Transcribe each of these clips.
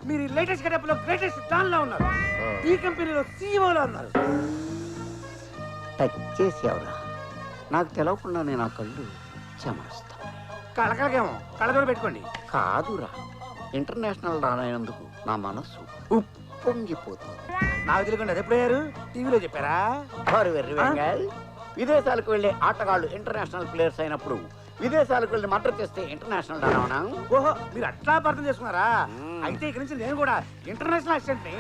మీరు latest getup లో greatest don లో ఉన్నారు. ఈ కంపెనీలో CEO లో ఉన్నారు. టచ్ చేసేవరా? నాకు తెలవకుండా నేను ఆ కళ్ళు చెమరుస్తా. కళకళకేమో కళ్ళజోడు పెట్టుకోండి. కాదురా, ఇంటర్నేషనల్ రానైనందుకు నా మనస్సు ఉప్పొంగిపోతుంది. నాకు తెలియకుండా అది ఎప్పుడయ్యారు? టీవీలో చెప్పారా? వెర్రి వెంగల్, విదేశాలకు వెళ్లే ఆటగాళ్ళు ఇంటర్నేషనల్ ప్లేయర్స్ అయినప్పుడు విదేశాలకు వెళ్ళి మద్దతు చేస్తే ఇంటర్నేషనల్ రానా? ఓహో, మీరు అట్లా అర్థం చేసుకున్నారా? అయితే ఇక్కడి నుంచి నేను కూడా ఇంటర్నేషనల్ అసిస్టెంట్ ని.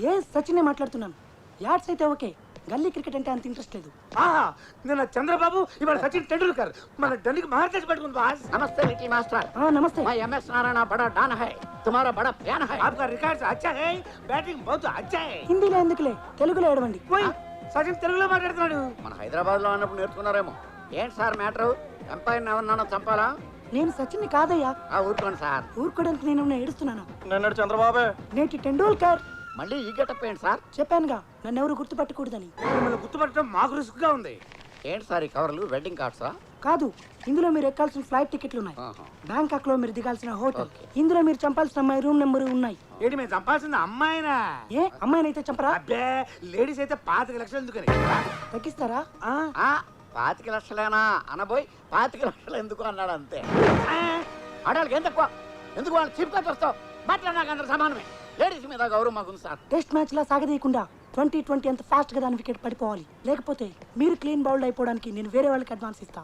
ఏ సచినే మాట్లాడుతున్నాను. యాడ్స్ అయితే ఓకే, గల్లీ క్రికెట్ అంటే అంత ఇంట్రెస్ట్ లేదు. నిన్న చంద్రబాబు, ఇవాళ సచిన్ టెండూల్కర్. మన ఢిల్లీకి మహారాజ్ పట్టుకుంది బాస్. నమస్తే లిటిల్ మాస్టర్. నమస్తే. मैं MS नारायण बड़ा डॉन है, तुम्हारा बड़ा प्यान है. आपका रिकॉर्ड्स अच्छा है, बैटिंग बहुत अच्छा है. హిందీలో ఎందుకులే, తెలుగులో ఏడవండి. సచిన్ తెలుగులో మాట్లాడుతున్నాడు. మన హైదరాబాద్ లో అన్నప్పుడు నేర్చుకున్నారేమో. ఏంటి సార్ మ్యాటరు? ఎంపైర్ ఎవరినన్నా చంపాలా? నేను సచిన్ కాదయ్యా. ఊరుకోండి సార్. ఊరుకోవడానికి నేను ఏడుస్తున్నాను. నిన్నటి చంద్రబాబే, నేటి టెండూల్కర్. మళ్ళీ ఈ గెటప్ ఏంటి సార్? చెప్పానుగా, నన్ను ఎవరు గుర్తుపట్టకూడదని. మిమ్మల్ని గుర్తుపట్టడం మాకు రిస్క్ గా ఉంది. ఏంటి సార్ ఈ కవర్లు? వెడ్డింగ్ కార్డ్సా? కాదు, ఇందులో మీరు ఎక్కాల్సిన ఫ్లైట్ టికెట్లు ఉన్నాయి. బ్యాంకాక్ లో మీరు దిగాల్సిన హోటల్, ఇందులో మీరు చంపాల్సిన అమ్మాయి రూమ్ నెంబర్ ఉన్నాయి. ఏంటి మేము చంపాల్సింది అమ్మాయినా? ఏ అమ్మాయినైతే చంపరా? అబ్బే, లేడీస్ అయితే 25 లక్షలు ఎందుకని తగ్గిస్తారా? 25 లక్షలేనా అనబోయి 25 లక్షలు ఎందుకు అన్నాడు అంతే. ఆడాళ్ళకి ఏం తక్కువ? ఎందుకు వాళ్ళు చీప్ గా చూస్తావు? మాట్లాడినాక అందరూ సమానమే. లేడీస్ మీద గౌరవం మాకుంది సార్. టెస్ట్ మ్యాచ్ లా సాగదీయకుండా 2020 అంత ఫాస్ట్ గా దాని వికెట్ పడిపోవాలి. లేకపోతే మీరు క్లీన్ బౌల్డ్ అయిపోవడానికి నేను వేరే వాళ్ళకి అడ్వాన్స్ ఇస్తా.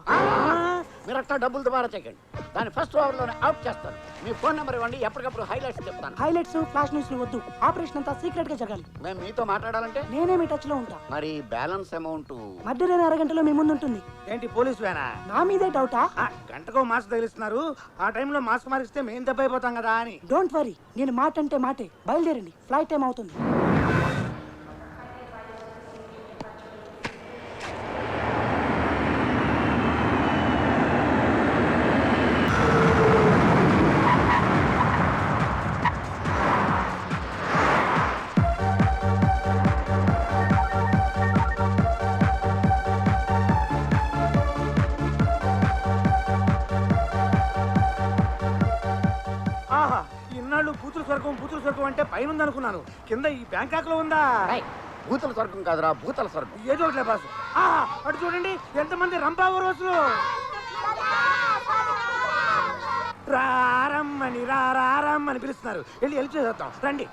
మీరు అట్లా డబ్బులు దుబారా చేయకండి. దాన్ని ఫస్ట్ ఓవర్ లోనే అవుట్ చేస్తాను. మీ ఫోన్ నెంబర్ ఇవ్వండి, ఎప్పటికప్పుడు హైలైట్స్ చెప్తాను. హైలైట్స్, ఫ్లాష్ న్యూస్ వద్దు. ఆపరేషన్ అంతా సీక్రెట్ గా జరగాలి. మేము మీతో మాట్లాడాలంటే నేనే మీ టచ్ లో ఉంటా. మరి బ్యాలెన్స్ అమౌంట్ మధ్యాహ్నం అరగంటలో మీ ముందు ఉంటుంది. ఏంటి పోలీస్ వేనా? నా మీదే డౌటా? గంటకో మాస్క్ తగిలిస్తున్నారు. ఆ టైంలో మాస్క్ మారిస్తే మేము దెబ్బ అయిపోతాం కదా అని. డోంట్ వరీ, నేను మాట అంటే మాటే. బయలుదేరండి, ఫ్లైట్ టైం అవుతుంది. బూతుల స్వర్గం అంటే పైన ఉంది అనుకున్నాను. కింద ఈ బ్యాంకాక్ లో ఉందా? భూతల స్వర్గం కాదురా, భూతల స్వర్గం. ఏదో ఒకట్లే బాసు. అటు చూడండి, ఎంతమంది రంపావ రోజులు. రారమ్మని రారమ్మని పిలుస్తున్నారు. వెళ్ళి హెల్ప్ చేద్దాం రండి.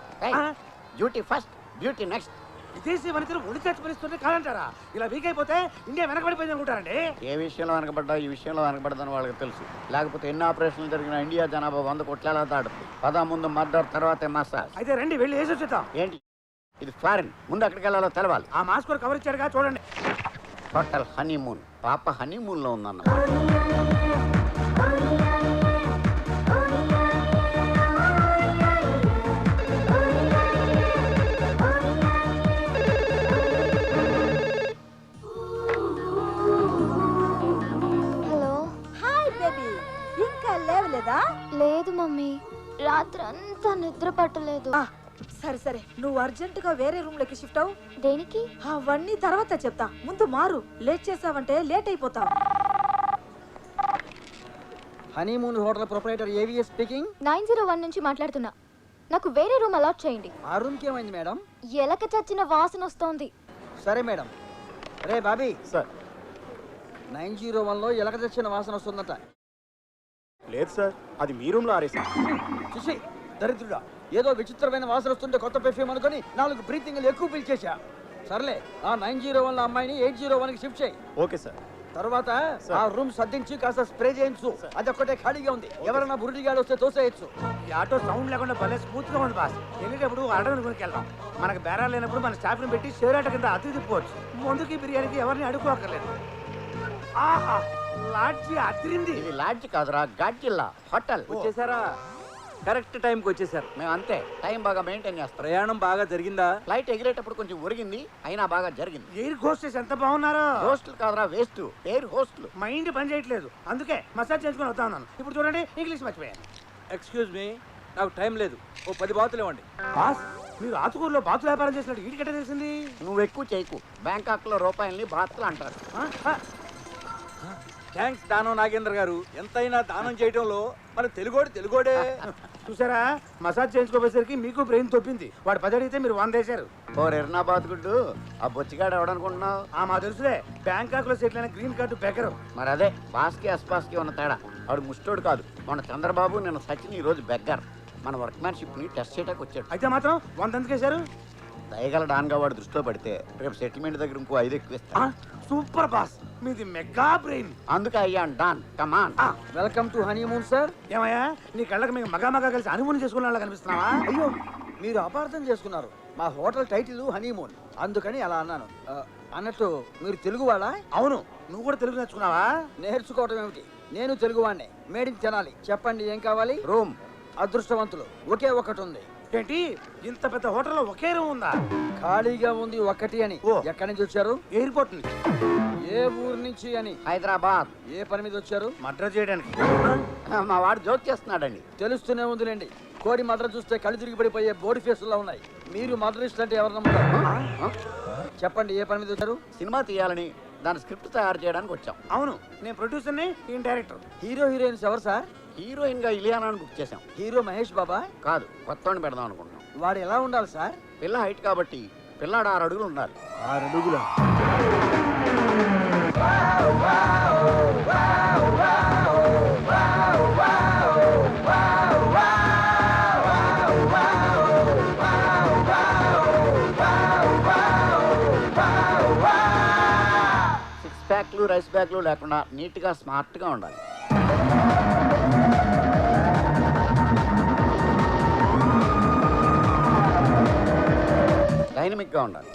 Duty first, duty next. విదేశీ వనితలు ఒడి చచ్చి పిలుస్తుంటే కాదంటారా? ఇలా వీక్ అయిపోతే ఇండియా వెనకబడిపోయింది అనుకుంటారండి. ఏ విషయంలో వెనకబడ్డా ఈ విషయంలో వెనకబడదని వాళ్ళకి తెలుసు. లేకపోతే ఎన్ని ఆపరేషన్లు జరిగిన ఇండియా జనాభా 100 కోట్ల దాడు. ముందు మర్డర్, తర్వాత మసాజ్. అయితే రండి వెళ్ళి వేసి వచ్చేద్దాం. ఏంటి ఇది? ఫారిన్. ముందు అక్కడికి వెళ్ళాలో తెలవాలి. ఆ మాస్క్ కవర్ ఇచ్చాడుగా చూడండి. Hotel honeymoon. పాప హనీమూన్ లో ఉందన్న. లేదు మమ్మీ, రాత్రి అంతా నిద్ర పట్టలేదు. సరే సరే, నువ్వు అర్జెంట్ గా వేరే రూమ్ లోకి షిఫ్ట్ అవు. దేనికి? అవన్నీ తర్వాత చెప్తా, ముందు మారు. లేట్ చేసావంటే లేట్ అయిపోతావు. Honeymoon hotel proprietor AVS speaking. 901 నుంచి మాట్లాడుతున్నా. నాకు వేరే రూమ్ అలాట్ చేయండి. ఆ రూమ్ కి ఏమైంది మేడం? ఎలక చచ్చిన వాసన వస్తోంది. సరే మేడం. రే బాబీ సార్, 901 లో ఎలక చచ్చిన వాసన వస్తుందట. లేదు సార్, అది మీ రూమ్ లో ఆరేసా. చూసి దరిద్రుడా, ఏదో విచిత్రమైన వాసన వస్తుంటే కొత్త పెర్ఫ్యూమ్ అనుకుని 4 బ్రీతింగ్లు ఎక్కువ పిలిచేశా. సర్లే, ఆ 901 అమ్మాయిని 801 కి షిఫ్ట్ చేయి. Okay sir. తర్వాత ఆ రూమ్ సర్దించి కాస్త స్ప్రే చేయించు. అది ఒక్కటే ఖాళీగా ఉంది. ఎవరైనా బురుడిగాడు వస్తే తోసేయచ్చు. ఈ ఆటో సౌండ్ లేకుండా భలే స్మూత్ గా ఉంది బాస్. వెళ్ళేటప్పుడు అడవిని కొనుకెళ్దాం. మనకు బేరాలు లేనప్పుడు మన స్టాఫ్ ని పెట్టి షేర్ ఆట కింద అతిథి తిప్పుకోవచ్చు. ముందుకి బిర్యానీకి ఎవరిని అడుక్కోక్కర్లేదు. ఆహా, లాడ్జి అదిరింది. ఇది లాడ్జి కాదురా, గాడ్జిల్లా హోటల్. వచ్చేసారా? కరెక్ట్ టైంకి వచ్చేసారు. మేము అంతే, టైం బాగా మెయింటైన్ చేస్తాం. ప్రయాణం బాగా జరిగిందా? ఫ్లైట్ ఎగిరేటప్పుడు కొంచెం ఒరిగింది, అయినా బాగా జరిగింది. ఎయిర్ హోస్టెస్ ఎంత బాగున్నారో. హోస్టల్ కాదురా, వేస్ట్. Air hostel. మైండ్ పని చేయట్లేదు, అందుకే మసాజ్ చేసుకుని వస్తా ఉన్నాను. ఇప్పుడు చూడండి, ఇంగ్లీష్ మర్చిపోయాను. ఎక్స్క్యూజ్ మీ, నాకు టైం లేదు. ఓ 10 బాతులు ఇవ్వండి. బాస్, మీరు ఆతుకూరులో బాతులు వ్యాపారం చేసినట్టు వీటికట్టే తెలిసింది? నువ్వు ఎక్కువ చేయకు. బ్యాంకాక్ లో రూపాయల్ని బాత్లు అంటారు. థ్యాంక్స్ దానం నాగేంద్ర గారు. ఎంతైనా దానం చేయడంలో మన తెలుగోడే. చూసారా, మసాజ్ చేయించుకోపోయేసరికి మీకు బ్రెయిన్ తొప్పింది. వాడు 10 అడిగితే మీరు 100 వేశారు. ఓ ఎర్నా బాతుగుడ్డు, ఆ బొచ్చిగాడు ఎవడనుకుంటున్నావు? మా తెలుసులే, బ్యాంకాక్ లో సెటిల్ అయిన గ్రీన్ కార్డు బెకరు. మరి అదే బాస్కి అస్పాస్కి ఉన్న తేడా. వాడు ముష్టోడు కాదు. మన చంద్రబాబు నిన్న సచిన్ ఈ రోజు బెగ్గర్. మన వర్క్మ్యాన్షిప్ ని టెస్ట్ చేయడానికి వచ్చాడు. అయితే మాత్రం 100 ఎందుకు వేశారు? దయగల డాన్గా వాడు దృష్టిలో పడితే రేపు సెటిల్మెంట్ దగ్గర ఇంకో 5 ఎక్కువ ఇస్తా. సూపర్ బాస్, మీది మెగా బ్రెయిన్. అందుకే అయ్యాను don. Come on. Welcome to honeymoon sir. ఏమయ్యా, నీ కళ్ళకి మేము మగా కలిసి హనీమూన్ చేసుకునే వాళ్ళ కనిపిస్తున్నావా? అయ్యో, మీరు అపార్థం చేసుకున్నారు. మా హోటల్ టైటిల్ హనీమూన్, అందుకని అలా అన్నాను. అన్నట్టు మీరు తెలుగు వాళ్ళా? అవును. నువ్వు కూడా తెలుగు నేర్చుకున్నావా? నేర్చుకోవటం ఏమిటి, నేను తెలుగు వాడినే. మేడిని తినాలి. చెప్పండి ఏం కావాలి? రూమ్. అదృష్టవంతులు, ఒకే ఒకటి ఉంది. ఏంటి, ఇంత పెద్ద హోటల్లో ఒకే రూమ్ ఉందా? ఖాళీగా ఉంది ఒకటి అని. ఓ. ఎక్కడి నుంచి వచ్చారు? ఎయిర్పోర్ట్ నుంచి. ఏ ఊరు నుంచి అని? హైదరాబాద్. ఏ పని మీద వచ్చారు? మర్డర్ చేయడానికి. మా వాడు జోక్ చేస్తున్నాడండి. తెలుస్తూనే ఉందిలేండి. కోడి మద్ర చూస్తే కళ్ళు తిరిగి పడిపోయే బోడి ఫేసుల్లో ఉన్నాయి. మీరు మద్రస్ట్ అంటే ఎవరు నమ్ముతారు? చెప్పండి ఏ పని మీద వచ్చారు? సినిమా తీయాలని, దాని స్క్రిప్ట్ తయారు చేయడానికి వచ్చాం. అవును, నేను ప్రొడ్యూసర్ని, ఈయన డైరెక్టర్. హీరో హీరోయిన్స్ ఎవరు సార్? హీరోయిన్ గా ఇలియానాని బుక్ చేసాం. హీరో మహేష్ బాబా? కాదు, కొత్తవాడిని పెడదాం అనుకుంటున్నాం. వాడు ఎలా ఉండాలి సార్? పిల్ల హైట్ కాబట్టి పిల్లాడు 6 అడుగులు ఉండాలి. 6 అడుగుల. సిక్స్ ప్యాక్లు రైస్ బ్యాగ్లు లేకుండా నీట్ గా స్మార్ట్ గా ఉండాలి. డైనమిక్ గా ఉండాలి.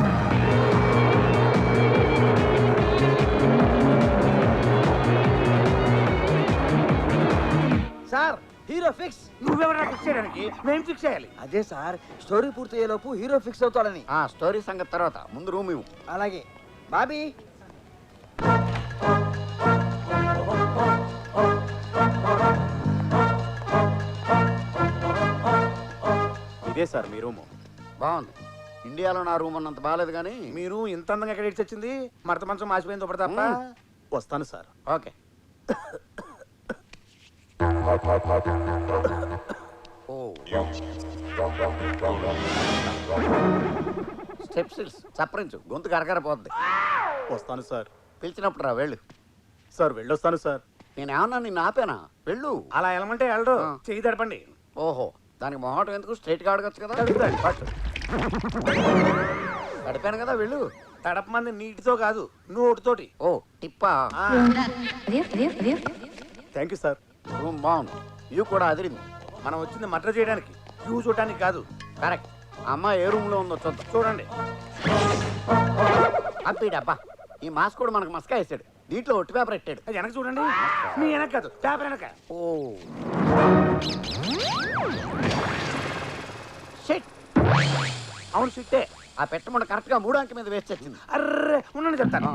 Sir hero fix. నువ్వెవరా ఫిక్స్ చేయడానికి? మేము ఫిక్స్ చేయాలి. అదే సార్, స్టోరీ పూర్తయ్యేలోపు హీరో ఫిక్స్ అవుతాడని. ఆ స్టోరీ సంగతి తర్వాత, ముందు రూమ్ ఇవ్వు. అలాగే బాబీ. ఇదే సార్ మీ రూము. బాగుంది. ఇండియాలో నా రూమ్ అన్నంత బాగాలేదు కానీ మీరు ఇంత అందంగా ఎక్కడ ఇచ్చి వచ్చింది? మడత మంచం మాసిపోయింది ఒకటి తప్ప. వస్తాను సార్. ఓకే. ఓ స్టెప్స్ సపరించు, గొంతు కరకరపోద్ది. వస్తాను సార్. పిలిచినప్పుడు రా, వెళ్ళు. సార్ వెళ్ళొస్తాను సార్. నేనేమన్నా నిన్ను ఆపేనా? వెళ్ళు. అలా వెళ్ళమంటే వెళ్ళడు. ఆ. చెయ్యి తడపండి. ఓహో, దానికి మొహటం ఎందుకు? స్ట్రైట్ గా అడగచ్చు కదా. తడుపుతాడు. పట్టు. గడిపాను కదా, వెళ్ళు. తడపమంది నీటితో కాదు, నోటితోటి. ఓ టిప్పా. ఆ. Thank you sir. రూమ్ బాగుంది. ఇవి కూడా అదిరింది. మనం వచ్చింది మర్డర్ చేయడానికి, వ్యూ చూడటానికి కాదు. కరెక్ట్. అమ్మ ఏ రూమ్ లో ఉందో చూద్దాం. చూడండి. అబ్బా, ఈ మాస్క్ కూడా మనకు మస్కా వేసాడు. దీంట్లో ఒట్టి పేపర్ పెట్టాడు. అది వెనక చూడండి. మీ వెనక కాదు, పేపర్ వెనక. Oh shit. అవును, సిట్టే. ఆ పెట్టమంట కరెక్ట్ గా 3 అంకె మీద వేసి వచ్చింది. అర్రే, ఉండండి చెప్తాను.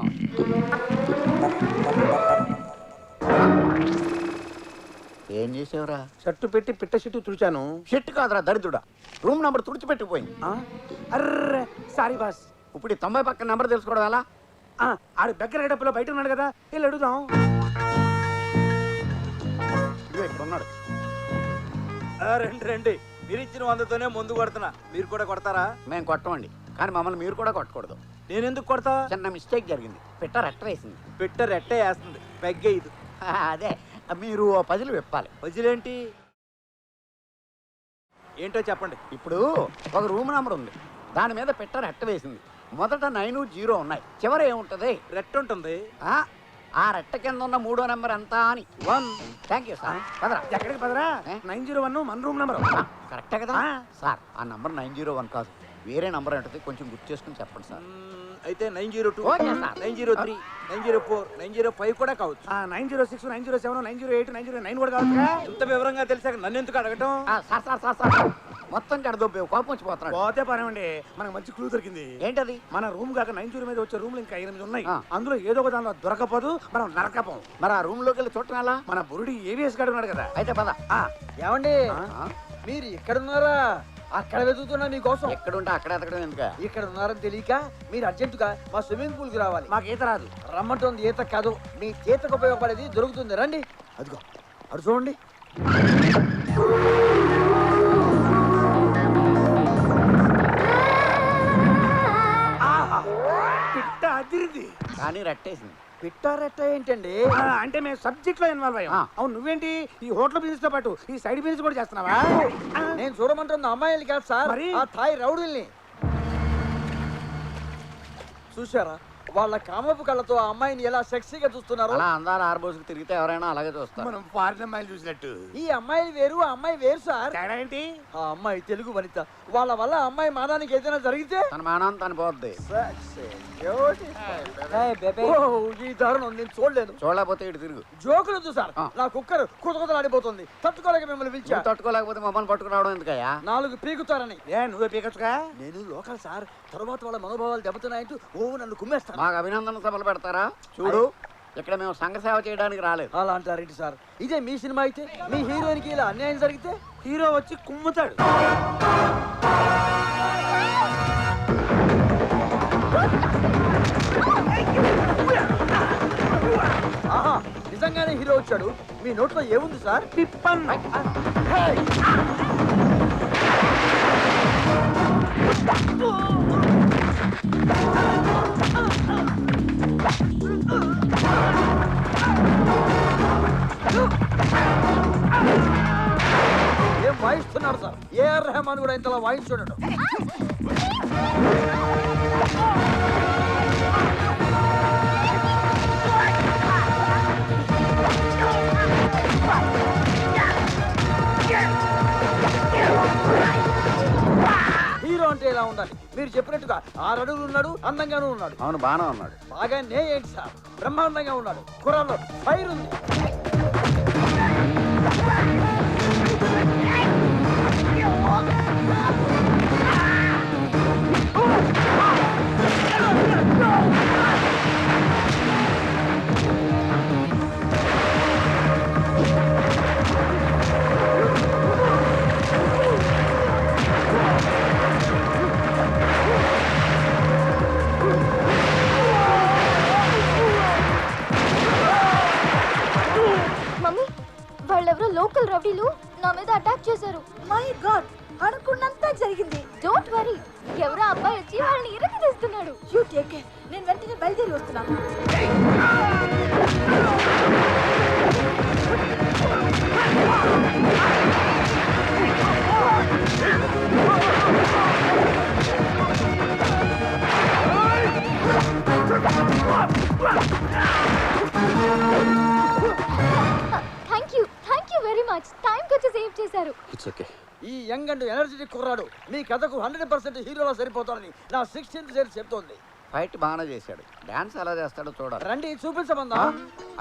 ఏం చేసావురా? షర్టు పెట్టి పిట్ట షిట్టు తుడిచాను. షిట్ కాదురా దరిద్రుడా, రూమ్ నంబర్ తుడిచిపెట్టిపోయింది. ఆ? అర్రే, సారీ బాస్. ఇప్పుడు ఈ 90 పక్కన నెంబర్ తెలుసుకోవడం ఎలా? ఆడు దగ్గర డబ్బులో బయట ఉన్నాడు కదా, వెళ్ళి అడుగుదాం. ఇదిగో ఇక్కడ ఉన్నాడు. రండి రండి. మీరు ఇచ్చిన 100తోనే ముందు కొడుతున్నా. మీరు కూడా కొడతారా? మేము కొట్టమండి, కానీ మమ్మల్ని మీరు కూడా కొట్టకూడదు. నేను ఎందుకు కొడతా? చిన్న మిస్టేక్ జరిగింది. పిట్ట రెట్ట వేసింది. పిట్ట రెట్టే వేస్తుంది, పెగ్గే ఇది. అదే, మీరు ఓ పజిల్ విప్పాలి. వదిలేంటి? ఏంటో చెప్పండి. ఇప్పుడు ఒక రూమ్ నెంబర్ ఉంది, దాని మీద పిట్ట రెట్ట వేసింది. మొదట 9, 0 ఉన్నాయి, చివర ఏముంటది? రెట్ట ఉంటుంది. ఆ రెట్ట కింద ఉన్న 3వ నెంబర్ ఎంత అని. 1. Thank you sir. పదరా. ఎక్కడికి పదరా? ఏ? 901 మన రూమ్ నెంబర్. కరెక్టే కదా సార్? ఆ నంబర్ 901 కాదు, వేరే నంబర్ ఉంటుంది. కొంచెం గుర్తు చేసుకుని చెప్పండి సార్. అయితే 902, ఓకే సార్. 903, 904, 905 కూడా కావచ్చు. 906, 907, 908, 909 కూడా కావచ్చుగా. ఇంత వివరంగా తెలిసాక నన్ను ఎందుకు అడగటం? సార్ సార్ సార్ సార్, మొత్తం కడదొబ్బే కోపం వచ్చిపోతున్నాడు. పోతే పనివ్వండి, మనకు మంచి క్లూ దొరికింది. ఏంటది? మన రూమ్ కాక 90 మీద వచ్చే రూమ్లు ఇంకా 8 ఉన్నాయి. ఆ. అందులో ఏదో ఒక దానిలో దొరకపోదు, మనం నరకపోం. మరి ఆ రూమ్ లోకి వెళ్ళి చూడటం ఎలా? మన బురుడి ఏవిఎస్ గాడు ఉన్నాడు కదా. అయితే పద. ఆ, ఏమండి, ఆ? మీరు ఇక్కడ ఉన్నారా? అక్కడ వెతుకుతున్నా మీకోసం. ఎక్కడుంటే అక్కడ ఎతకడం ఎందుక? ఇక్కడ ఉన్నారని తెలియక మీరు అర్జెంటుగా మా స్విమ్మింగ్ పూల్ కి రావాలి. మాకు ఈత రాదు. రమ్మంటుంది ఈత కాదు, మీ ఈతకు ఉపయోగపడేది దొరుకుతుంది. రండి. అదిగో అటు చూడండి. ఆహా, పిట్ట అదిరింది. కానీ రట్టేసింది. పిట్టారెట్ట ఏంటండి? అంటే మేము సబ్జెక్ట్ లో ఇన్వాల్వ్ అయ్యాం. అవును, నువ్వేంటి ఈ హోటల్ బిజినెస్ తో పాటు ఈ సైడ్ బిజినెస్ కూడా చేస్తున్నావా? నేను చూడమంటున్న అమ్మాయిలు కాదు సార్, మరి? ఆ థాయ్ రౌడీల్ని. చూసారా వాళ్ళ కామపు కళ్ళతో ఆ అమ్మాయిని ఎలా సెక్సీగా చూస్తున్నారు? అలా అందాల ఆర్బోసుకు తిరిగితే ఎవరైనా అలాగే చూస్తారు. మనం ఫారిన్ అమ్మాయిలు చూసినట్టు. ఈ అమ్మాయి వేరు, ఆ అమ్మాయి వేరు సార్. తేడా ఏంటి? ఆ అమ్మాయి తెలుగు వనిత. వాళ్ళ వల్ల ఆ అమ్మాయి మానానికి ఏదైనా జరిగితే తన మానం తను పోద్ది. ఈ దారుణం నేను చూడలేదు. చూడలేకపోతే ఇటు తిరుగు. జోకులు సార్, ఆ. నా కుక్కర్ కుతకుతలాడిపోతుంది. తట్టుకోలేక మిమ్మల్ని పిలిచా. నువ్వు తట్టుకోలేకపోతే మమ్మల్ని పట్టుకురావడం ఎందుకయ్యా? 4 పీకుతారని. నువ్వే పీకచ్చుగా. నేను లోకల్ సార్, తర్వాత వాళ్ళ మనోభావాలు దెబ్బతున్నాయంటూ నన్ను కుమ్మేస్తాను. మాకు అభినందన సభలు పెడతారా? చూడు, ఇక్కడ మేము సంఘ సేవ చేయడానికి రాలేదు. అలా అంటారేంటి సార్? ఇదే మీ సినిమా అయితే మీ హీరోయిన్ కి ఇలా అన్యాయం జరిగితే హీరో వచ్చి కుమ్ముతాడు. ఆహా, నిజంగానే హీరో వచ్చాడు. మీ నోట్లో ఏముంది సార్? పిప్పన్. ఏం వాయిస్తున్నారు సార్? ఏఆర్ రెహమాన్ కూడా ఇంతలా వాయించుండడు. హీరో అంటే ఇలా ఉండాలి. మీరు చెప్పినట్టుగా 6 అడుగులు ఉన్నాడు, అందంగానూ ఉన్నాడు. అవును, బాగానే ఉన్నాడు. బాగానే ఏంటి సార్, బ్రహ్మాండంగా ఉన్నాడు. కుర్రాల్లో ఫైర్ ఉంది. మమ్మీ, వాళ్ళెవరో లోకల్ రౌడీలు నా మీద అటాక్ చేశారు. మై గాడ్, అనుకున్నంత జరిగింది. డోంట్ వరీ, ఎవరో అబ్బాయి వచ్చి వాళ్ళని ఇరకి తీస్తున్నాడు. You take care. నేను వెంటనే బయలుదేరి వస్తున్నాను. Thank you very much. టైంకి వచ్చి సేవ్ చేశారు. It's okay. ఈ యంగ్ అండ్ ఎనర్జెటిక్ కుర్రాడు మీ కథకు 100% హీరోలా సరిపోతాడని నా 16th సెన్స్ చెప్తోంది. ఫైట్ బాగానే చేశాడు. డాన్స్ ఎలా చేస్తాడో చూడాలి. రండి చూపించమందా?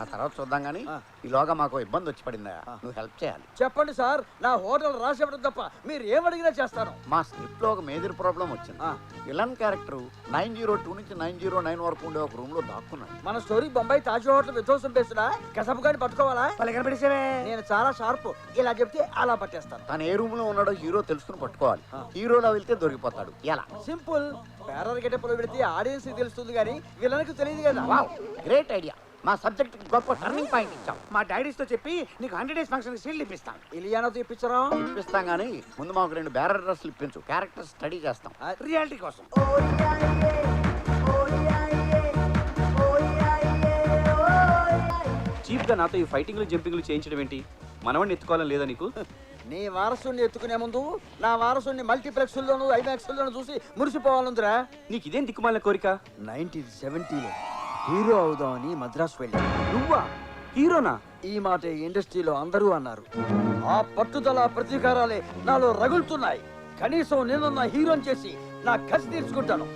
ఆ తర్వాత చూద్దాం గానీ ఆ. ఈలోగా మాకు ఇబ్బంది వచ్చి పడిందా, నువ్వు హెల్ప్ చేయాలి. చెప్పండి సార్, నా హోటల్ రాసేవడం తప్ప మీరు ఏమడిగినా చేస్తాను. మా స్క్రిప్ట్ లో ఒక మేజర్ ప్రాబ్లం వచ్చింది. ఆ. విలన్ క్యారెక్టర్ 902 నుంచి 909 వరకు ఉండే ఒక రూమ్ లో దాక్కున్నాడు. మన స్టోరీ బొంబాయి తాజ్ హోటల్ విధ్వంసం చేస్తున్నా కసపు గాని పట్టుకోవాలా? వాళ్ళు కనిపెట్టేసేవే. నేను చాలా షార్ప్, ఇలా చెప్తే అలా పట్టేస్తాను. తను ఏ రూమ్ లో ఉన్నాడో హీరో తెలుసుకుని పట్టుకోవాలి. ఆ. హీరోలో వెళ్తే దొరికిపోతాడు. ఎలా? సింపుల్. పేరర్ గెటప్లో పెడితే ఆడియన్స్ తెలుస్తుంది కానీ విలన్కి తెలియదు కదా. Wow, great idea. మా సబ్జెక్ట్ గొప్ప టర్నింగ్ పాయింట్ ఇచ్చాం. మా డాడీస్ తో చెప్పి నీకు 100 days ఫంక్షన్ సీల్ ఇప్పిస్తాం. ఇలియానాతో ఇప్పించరా? ఇప్పిస్తాం గానీ ముందు మాకు 2 బ్యారర్ డ్రెస్లు ఇప్పించు. క్యారెక్టర్ స్టడీ చేస్తాం. రియాలిటీ కోసం. చీప్ గా నాతో ఈ ఫైటింగ్లు జంపింగ్లు చేయించడం ఏంటి? మనవాడిని ఎత్తుకోవాలని లేదా నీకు? నీ వారసుని ఎత్తుకునే ముందు నా వారసుని మల్టీప్లెక్స్లోను ఐమాక్స్లోను చూసి మురిసిపోవాలందిరా. నీకు ఇదేం దిక్కుమాలిన కోరిక? 1970లో హీరో అవుదామని మద్రాసు వెళ్ళాను. నువ్వా హీరోనా? ఈ మాట ఇండస్ట్రీలో అందరూ అన్నారు. ఆ పట్టుదల ప్రతీకారాలే నాలో రగులుతున్నాయి. కనీసం నేను నా హీరోని చేసి నా కసి తీర్చుకుంటాను.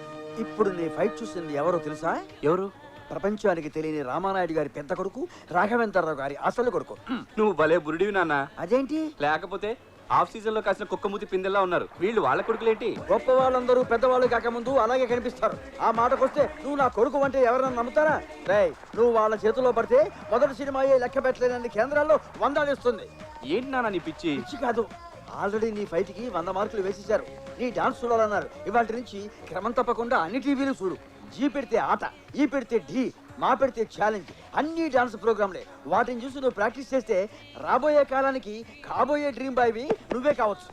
ఇప్పుడు నీ ఫైట్ చూసింది ఎవరో తెలుసా? ఎవరు? ప్రపంచానికి తెలియని రామానాయుడు గారి పెద్ద కొడుకు, రాఘవేంద్రరావు గారి అసలు కొడుకు. నువ్వు భలే బురుడివి నాన్న. అదేంటి? లేకపోతే ఆఫ్ సీజన్ లో కాసిన కుక్కమూతి పిందెల్లా ఉన్నారు వీళ్ళు. వాళ్ళ కొడుకులేంటి? గొప్ప వాళ్ళందరూ పెద్దవాళ్ళు కాకముందు అలాగే కనిపిస్తారు. ఆ మాటకొస్తే నువ్వు నా కొడుకు అంటే ఎవరన్నా నమ్ముతారా? రేయ్, నువ్వు వాళ్ళ చేతిలో పడితే మొదటి సినిమా లెక్క పెట్టలేనన్ని కేంద్రాల్లో వందాడిస్తుంది. ఏంటి నాన్న నీ పిచ్చి? పిచ్చి కాదు, ఆల్రెడీ నీ ఫైట్ కి 100 మార్కులు వేసేశారు. నీ డాన్స్ చూడాలన్నారు. ఇవాటి నుంచి క్రమం తప్పకుండా అన్ని టీవీలు చూడు. జీ పెడితే ఆట, ఈ పెడితే ఢీ, మా పెడితే ఛాలెంజ్, అన్ని డాన్స్ ప్రోగ్రాంలే. వాటిని చూసి నువ్వు ప్రాక్టీస్ చేస్తే రాబోయే కాలానికి కాబోయే డ్రీమ్ బాయ్వి నువ్వే కావచ్చు.